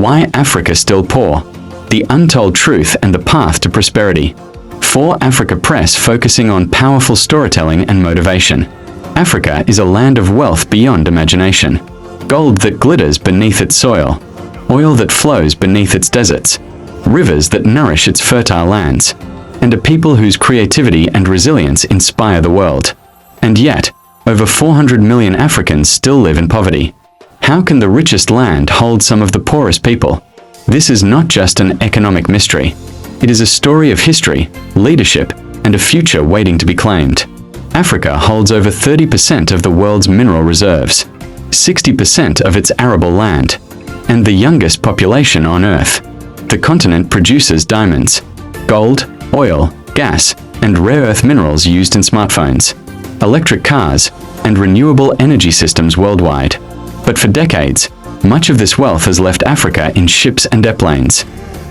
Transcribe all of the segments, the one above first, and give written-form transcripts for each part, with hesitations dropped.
Why Africa Still Poor? The Untold Truth and the Path to Prosperity. For Africa Press, focusing on powerful storytelling and motivation. Africa is a land of wealth beyond imagination. Gold that glitters beneath its soil. Oil that flows beneath its deserts. Rivers that nourish its fertile lands. And a people whose creativity and resilience inspire the world. And yet, over 400 million Africans still live in poverty. How can the richest land hold some of the poorest people? This is not just an economic mystery. It is a story of history, leadership, and a future waiting to be claimed. Africa holds over 30% of the world's mineral reserves, 60% of its arable land, and the youngest population on Earth. The continent produces diamonds, gold, oil, gas, and rare earth minerals used in smartphones, electric cars, and renewable energy systems worldwide. But for decades, much of this wealth has left Africa in ships and airplanes,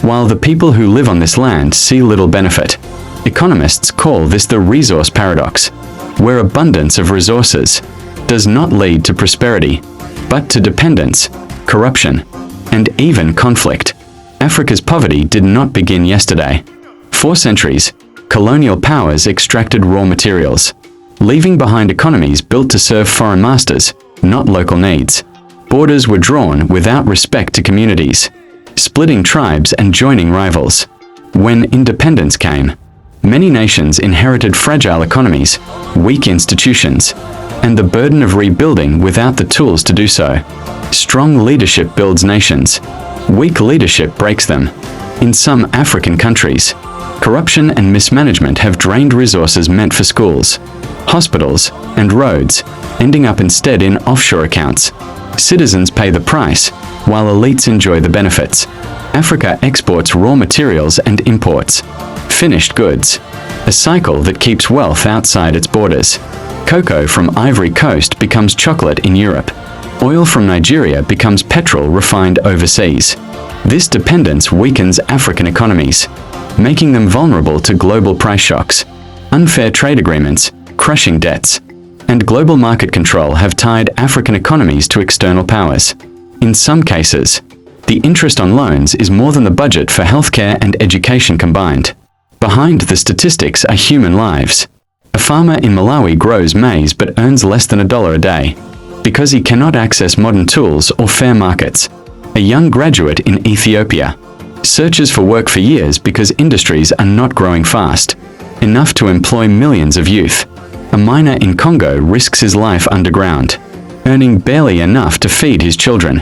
while the people who live on this land see little benefit. Economists call this the resource paradox, where abundance of resources does not lead to prosperity, but to dependence, corruption, and even conflict. Africa's poverty did not begin yesterday. For centuries, colonial powers extracted raw materials, leaving behind economies built to serve foreign masters, not local needs. Borders were drawn without respect to communities, splitting tribes and joining rivals. When independence came, many nations inherited fragile economies, weak institutions, and the burden of rebuilding without the tools to do so. Strong leadership builds nations. Weak leadership breaks them. In some African countries, corruption and mismanagement have drained resources meant for schools, hospitals, and roads, ending up instead in offshore accounts. Citizens pay the price, while elites enjoy the benefits. Africa exports raw materials and imports finished goods, a cycle that keeps wealth outside its borders. Cocoa from Ivory Coast becomes chocolate in Europe. Oil from Nigeria becomes petrol refined overseas. This dependence weakens African economies, making them vulnerable to global price shocks. Unfair trade agreements, crushing debts, and global market control have tied African economies to external powers. In some cases, the interest on loans is more than the budget for healthcare and education combined. Behind the statistics are human lives. A farmer in Malawi grows maize but earns less than $1 a day because he cannot access modern tools or fair markets. A young graduate in Ethiopia searches for work for years because industries are not growing fast enough to employ millions of youth. A miner in Congo risks his life underground, earning barely enough to feed his children.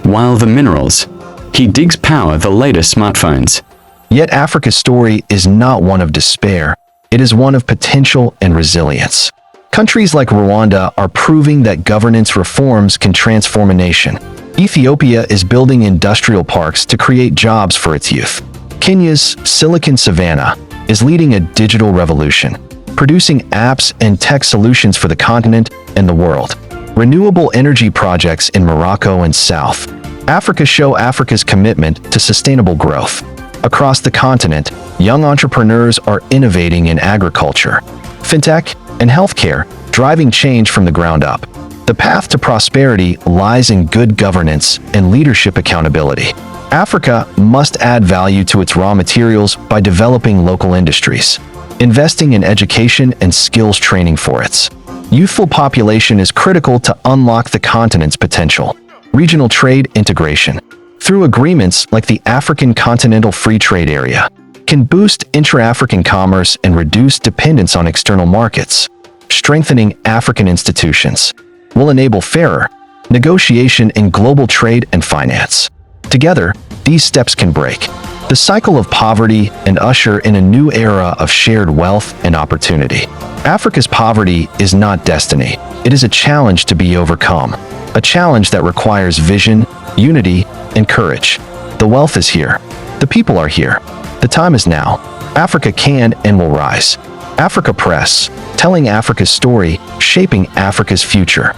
While the minerals, he digs power the latest smartphones. Yet Africa's story is not one of despair. It is one of potential and resilience. Countries like Rwanda are proving that governance reforms can transform a nation. Ethiopia is building industrial parks to create jobs for its youth. Kenya's Silicon Savannah is leading a digital revolution, producing apps and tech solutions for the continent and the world. Renewable energy projects in Morocco and South Africa show Africa's commitment to sustainable growth. Across the continent, young entrepreneurs are innovating in agriculture, fintech, and healthcare, driving change from the ground up. The path to prosperity lies in good governance and leadership accountability. Africa must add value to its raw materials by developing local industries, investing in education and skills training for its youthful population is critical to unlock the continent's potential. Regional trade integration, through agreements like the African Continental Free Trade Area, can boost intra-African commerce and reduce dependence on external markets. Strengthening African institutions will enable fairer negotiation in global trade and finance. Together, these steps can break the cycle of poverty and usher in a new era of shared wealth and opportunity. Africa's poverty is not destiny. It is a challenge to be overcome, a challenge that requires vision, unity, and courage. The wealth is here. The people are here. The time is now. Africa can and will rise. Africa Press, telling Africa's story, shaping Africa's future.